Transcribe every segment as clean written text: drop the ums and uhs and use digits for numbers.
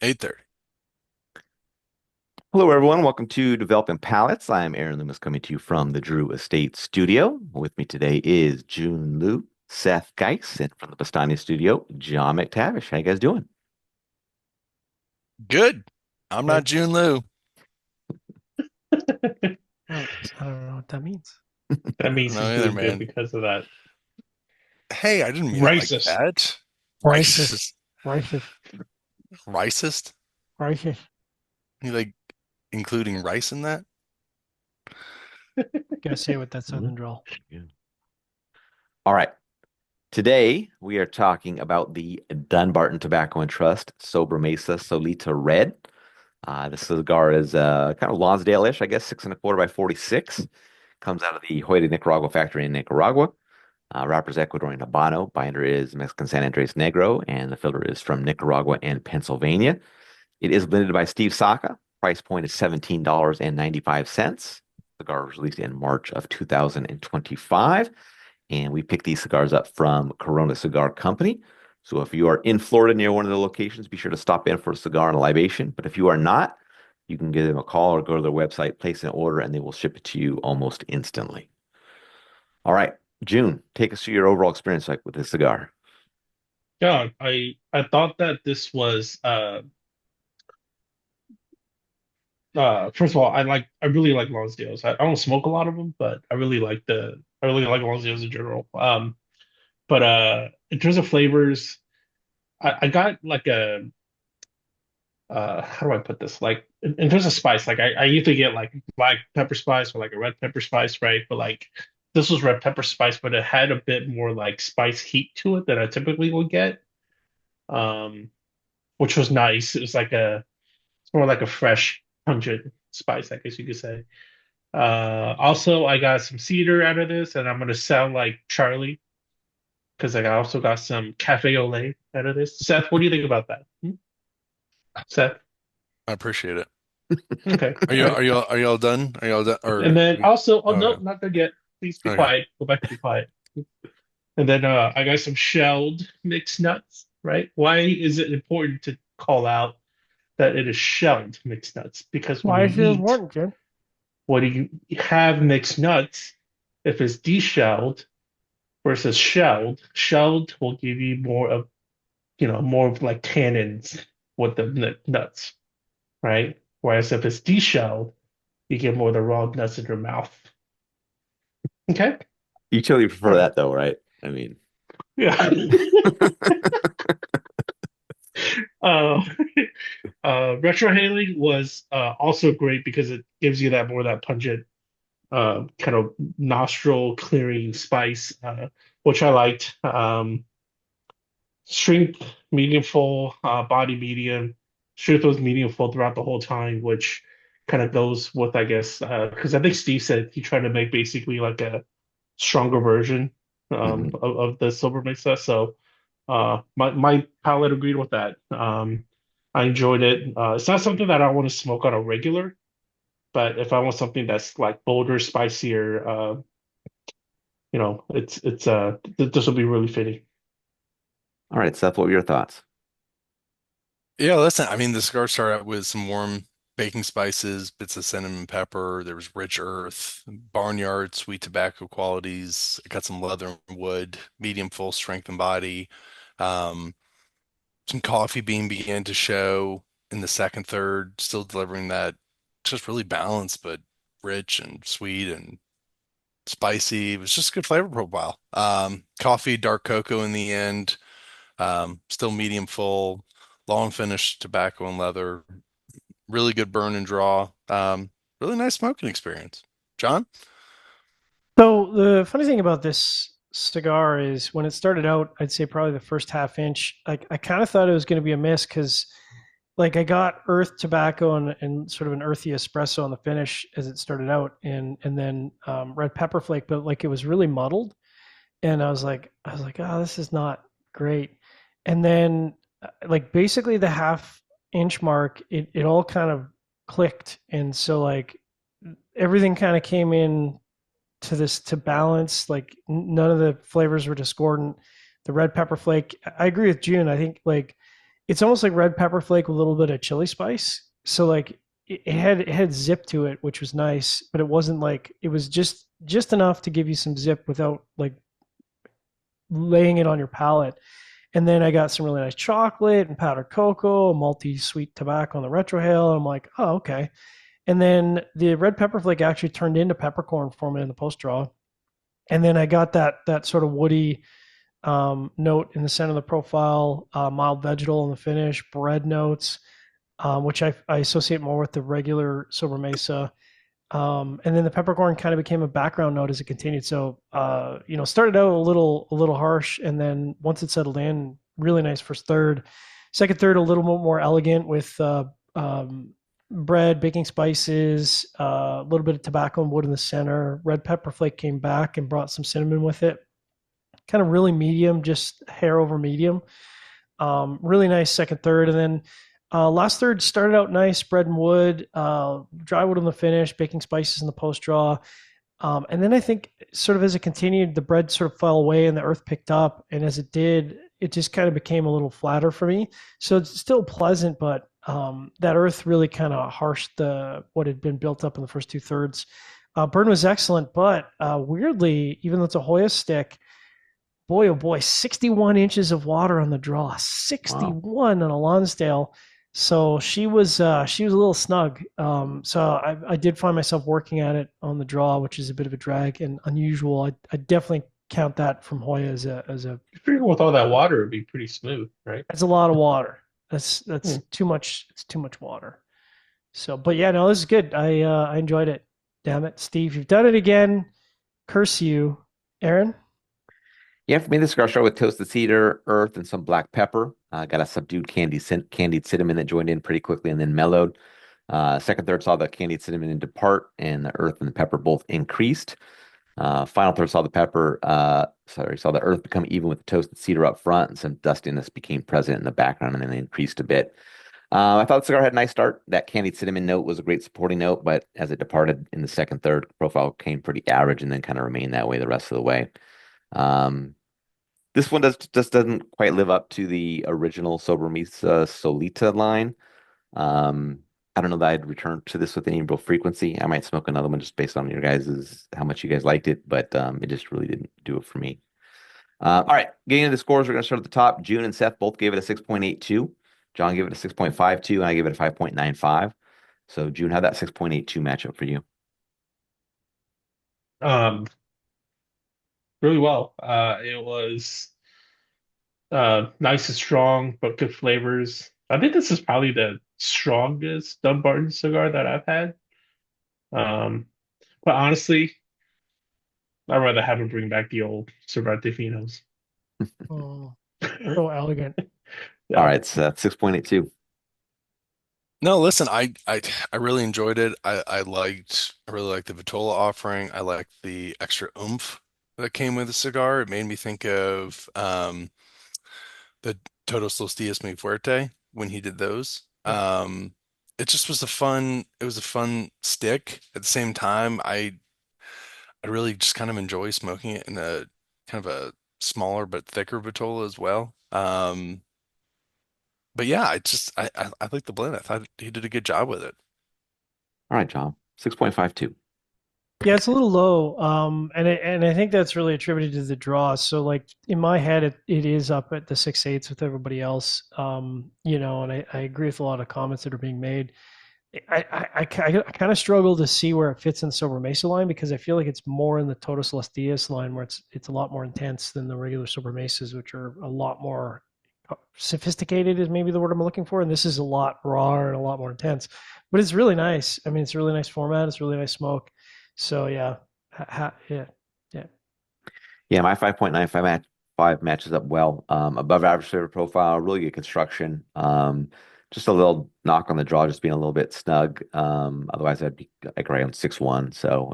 8:30. Hello, everyone. Welcome to Developing Palettes. I'm Aaron Loomis coming to you from the Drew Estate Studio. With me today is Jiunn Liu, Seth Geis, and from the Bastani Studio, John McTavish. How you guys doing? Good. I'm not Good. June Liu. I don't know what that means. That means No, he's either, doing good man. because of that. Hey, I didn't mean it like Racist. that. Racist. Racist. Racist. Racist? Racist. You like including rice in that? Gotta say it with that Mhm. southern drawl. Yeah. All right. Today, we are talking about the Dunbarton Tobacco and Trust Sobremesa Solita Red. The cigar is kind of Lonsdale-ish, I guess, 6 1/4 by 46. Comes out of the Hoyt Nicaragua factory in Nicaragua. Wrapper is Ecuadorian Habano. Binder is Mexican San Andres Negro, and the filter is from Nicaragua and Pennsylvania. It is blended by Steve Saka. Price point is $17.95. Cigar was released in March of 2025. And we picked these cigars up from Corona Cigar Company. So if you are in Florida near one of the locations, be sure to stop in for a cigar and a libation. But if you are not, you can give them a call or go to their website, place an order, and they will ship it to you almost instantly. All right, June, take us through your overall experience like with this cigar. Yeah, I thought that this was first of all, I really like Lonsdales. I don't smoke a lot of them, but I really like Lonsdales in general. But in terms of flavors, I got like a how do I put this? Like in terms of spice, like I usually get like black pepper spice or like a red pepper spice, right? But like this was red pepper spice, but it had a bit more like spice heat to it than I typically would get. Um, which was nice. It was like it's more like a fresh, pungent spice, I guess you could say. Also I got some cedar out of this, and I'm gonna sound like Charlie because like, I also got some cafe au lait out of this. Seth, what do you think about that? Hmm? Seth? I appreciate it. Okay, Are all you right. are you are you all done? Are you all done? And Or then also, oh no, okay. not done yet. Please be Okay. quiet. Go back to be quiet. And then I got some shelled mixed nuts, right? Why is it important to call out that it is shelled mixed nuts? Because Why is it important, Jim? when you have mixed nuts, if it's deshelled versus shelled, shelled will give you more of, more of like tannins with the nuts, right? Whereas if it's deshelled, you get more of the raw nuts in your mouth. Okay? You totally All prefer right. that though, right? I mean, Yeah. Uh, retrohaling was also great because it gives you that more of that pungent kind of nostril clearing spice, which I liked. Strength medium full, body medium. Strength was medium full throughout the whole time, which kind of goes with, I guess, because I think Steve said he tried to make basically like a stronger version mhm. of the Silver Mesa. So my palate agreed with that. I enjoyed it. It's not something that I want to smoke on a regular, but if I want something that's like bolder, spicier, this will be really fitting. All right, Seth, what were your thoughts? Yeah, listen, I mean the cigar started out with some warm baking spices, bits of cinnamon pepper, there was rich earth, barnyard sweet tobacco qualities. It got some leather and wood, medium full strength and body. Um, some coffee bean began to show in the second third, still delivering that just really balanced, but rich and sweet and spicy. It was just a good flavor profile. Coffee, dark cocoa in the end, still medium full, long finish tobacco and leather, really good burn and draw. Really nice smoking experience. John? So the funny thing about this cigar is when it started out, I'd say probably the first half inch, I kind of thought it was going to be a miss because like I got earth tobacco and sort of an earthy espresso on the finish as it started out and then red pepper flake, but like it was really muddled. And I was like, oh, this is not great. And then like basically the half inch mark, it all kind of clicked. And so like everything kind of came in to this to balance. Like none of the flavors were discordant. The red pepper flake, I agree with June. I think like it's almost like red pepper flake with a little bit of chili spice. So like it had zip to it, which was nice, but it wasn't like it was just enough to give you some zip without like laying it on your palate. And then I got some really nice chocolate and powdered cocoa, multi-sweet tobacco on the retrohale. And I'm like, oh, okay. And then the red pepper flake actually turned into peppercorn for me in the post draw. And then I got that sort of woody note in the center of the profile, mild vegetal in the finish, bread notes, which I associate more with the regular Sobremesa. And then the peppercorn kind of became a background note as it continued. So, started out a little harsh, and then once it settled in, really nice first third. Second third, a little bit more elegant with bread, baking spices, a little bit of tobacco and wood in the center. Red pepper flake came back and brought some cinnamon with it. Kind of really medium, just hair over medium. Really nice second third, and then last third started out nice, bread and wood, dry wood on the finish, baking spices in the post draw. And then I think sort of as it continued, the bread sort of fell away and the earth picked up. And as it did, it just kind of became a little flatter for me. So it's still pleasant, but that earth really kind of harshed what had been built up in the first two thirds. Burn was excellent, but weirdly, even though it's a Hoya stick, boy, oh boy, 61 inches of water on the draw, Wow. 61 on a Lonsdale. So she was a little snug. So I did find myself working at it on the draw, which is a bit of a drag and unusual. I definitely count that from Hoya as a I figure with all that water, it'd be pretty smooth, right? that's a lot of water. That's Hmm. too much. It's too much water. So, but yeah, no, this is good. I enjoyed it. Damn it, Steve, you've done it again. Curse you, Aaron. Yeah, for me, the cigar started with toasted cedar, earth, and some black pepper. Got a subdued candied cinnamon that joined in pretty quickly and then mellowed. Second, third saw the candied cinnamon depart, and the earth and the pepper both increased. Final third saw the earth become even with the toasted cedar up front, and some dustiness became present in the background, and then they increased a bit. I thought the cigar had a nice start. That candied cinnamon note was a great supporting note, but as it departed in the second, third, profile came pretty average and then kind of remained that way the rest of the way. Um, this one just doesn't quite live up to the original Sobremesa Solita line. Um, I don't know that I'd return to this with any real frequency. I might smoke another one just based on your guys's how much you guys liked it, but it just really didn't do it for me. All right, getting into the scores, we're going to start at the top. Jiunn and Seth both gave it a 6.82. John gave it a 6.52, and I gave it a 5.95. So, Jiunn, how'd that 6.82 match up for you? Um, really well. It was nice and strong, but good flavors. I think this is probably the strongest Dunbarton cigar that I've had. Um, but honestly, I'd rather have him bring back the old Cervante Finos. Oh, so elegant. All Yeah. right, Seth, 6.82. No, listen, I really enjoyed it. I really liked the Vitola offering. I liked the extra oomph that came with the cigar. It made me think of the Todos los Dias Muy Fuerte when he did those. It just was it was a fun stick. At the same time, I really just kind of enjoy smoking it in a kind of a smaller but thicker Vitola as well. But yeah, I like the blend. I thought he did a good job with it. All right, John, 6.52. Yeah, it's a little low. And I think that's really attributed to the draw. So like in my head, it is up at the 6/8 with everybody else. And I agree with a lot of comments that are being made. I kind of struggle to see where it fits in the Sober Mesa line because I feel like it's more in the Todos Los Dias line where it's a lot more intense than the regular Sober Mesas, which are a lot more sophisticated is maybe the word I'm looking for. And this is a lot rawer and a lot more intense, but it's really nice. I mean, it's a really nice format. It's really nice smoke. So yeah, yeah, yeah. Yeah, my 5.95 matches up well. Above average flavor profile, really good construction. Just a little knock on the draw, just being a little bit snug. Otherwise, I'd be like right on 6.1. So,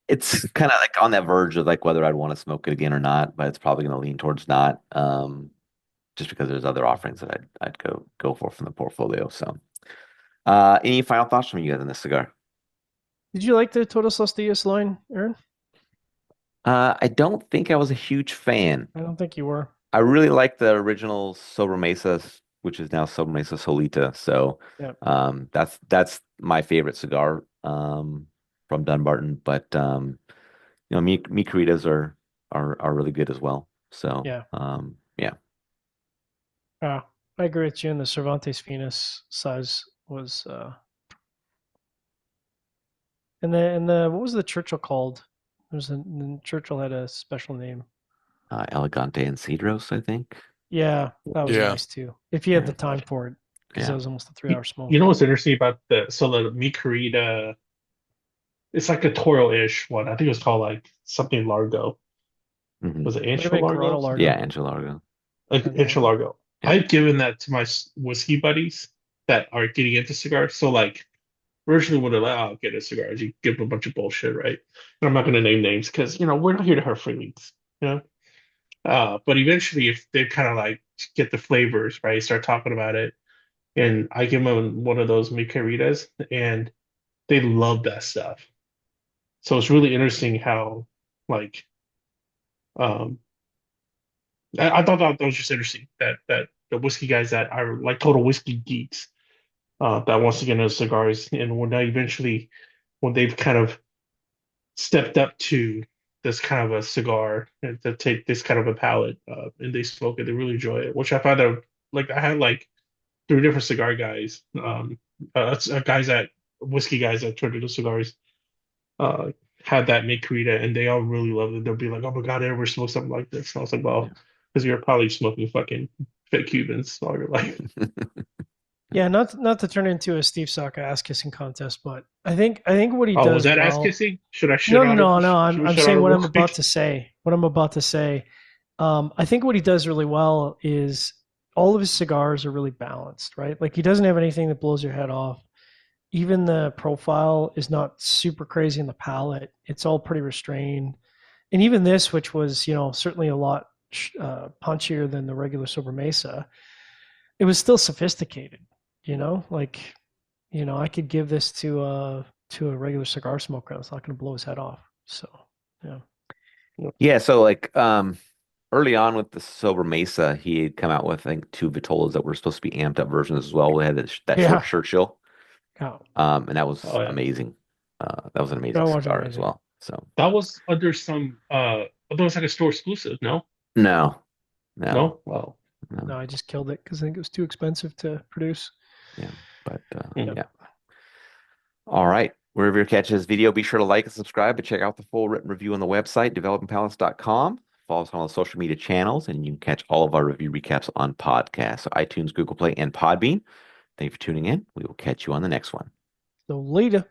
it's kind of like on that verge of like whether I'd want to smoke it again or not, but it's probably going to lean towards not. Just because there's other offerings that I'd go for from the portfolio. So, any final thoughts from you guys on this cigar? Did you like the Todos Los Dias line, Aaron? I don't think I was a huge fan. I don't think you were. I really like the original Sobremesa, which is now Sobremesa Solita. So Yeah. that's my favorite cigar from Dunbarton. But mi Caritas are really good as well. So Yeah. yeah. Uh, I agree with you. And the Cervantes Venus size was, and the what was the Churchill called? Churchill had a special name. Elegante and Cedros, I think. Yeah, that was Yeah. nice too. If you had the Yeah. time for it, because that Yeah. was almost a You, 3 hour smoke. you know what's interesting about the Mi Carita? It's like a Toro-ish one. I think it was called like something Largo. Hmm. Was it Might have Ancho been Largo? Corona Something Yeah, Largo. like Angelo Largo. like And Ancho Largo. Largo. Yeah. I've given that to my whiskey buddies that are getting into cigars. So like originally when they're like, "Oh, get a cigar," you give them a bunch of bullshit, right? And I'm not going to name names because we're not here to hurt feelings, you know. But eventually, if they kind of like get the flavors, right, start talking about it, and I give them one of those Mi Queridas, and they love that stuff. So it's really interesting how, like, um, I thought that was just interesting that the whiskey guys that are like total whiskey geeks, that wants to get into cigars, and when they eventually, when they've kind of stepped up to this kind of a cigar and to take this kind of a palate, and they smoke it, they really enjoy it. Which I found out, like, I had like three different cigar guys, guys that whiskey guys that turned into cigars, uh, had that Make Carita, and they all really loved it. They'll be like, "Oh my God, I ever smoked something like this?" And I was like, Yeah. "Well, because you're probably smoking fucking fake Cubans all your life." Yeah, not to turn into a Steve Saka ass kissing contest, but I think what he Oh, was does that ass well. kissing? Should I shit No, no, on it? no, no. I'm Should we I'm shit on saying it what real I'm about quick? to say. What I'm about to say. I think what he does really well is all of his cigars are really balanced, right? Like he doesn't have anything that blows your head off. Even the profile is not super crazy in the palate. It's all pretty restrained. And even this, which was certainly a lot punchier than the regular Sobremesa, it was still sophisticated. Like I could give this to a regular cigar smoker. It's not going to blow his head off. So yeah, Yeah, so like early on with the Sober Mesa, he had come out with I think two Vitolas that were supposed to be amped up versions as well. We had that short yeah, Churchill, yeah. and that was Oh yeah, amazing. That was an amazing That was cigar as amazing. well. So that was under some. That was like a store exclusive. No, no, no, no. Well, no, No, I just killed it because I think it was too expensive to produce. yeah, but hmm. Yep. yeah. All right. Wherever you catch this video, be sure to like and subscribe and check out the full written review on the website, developingpalace.com. Follow us on all the social media channels, and you can catch all of our review recaps on podcasts, so iTunes, Google Play, and Podbean. Thank you for tuning in. We will catch you on the next one. So later.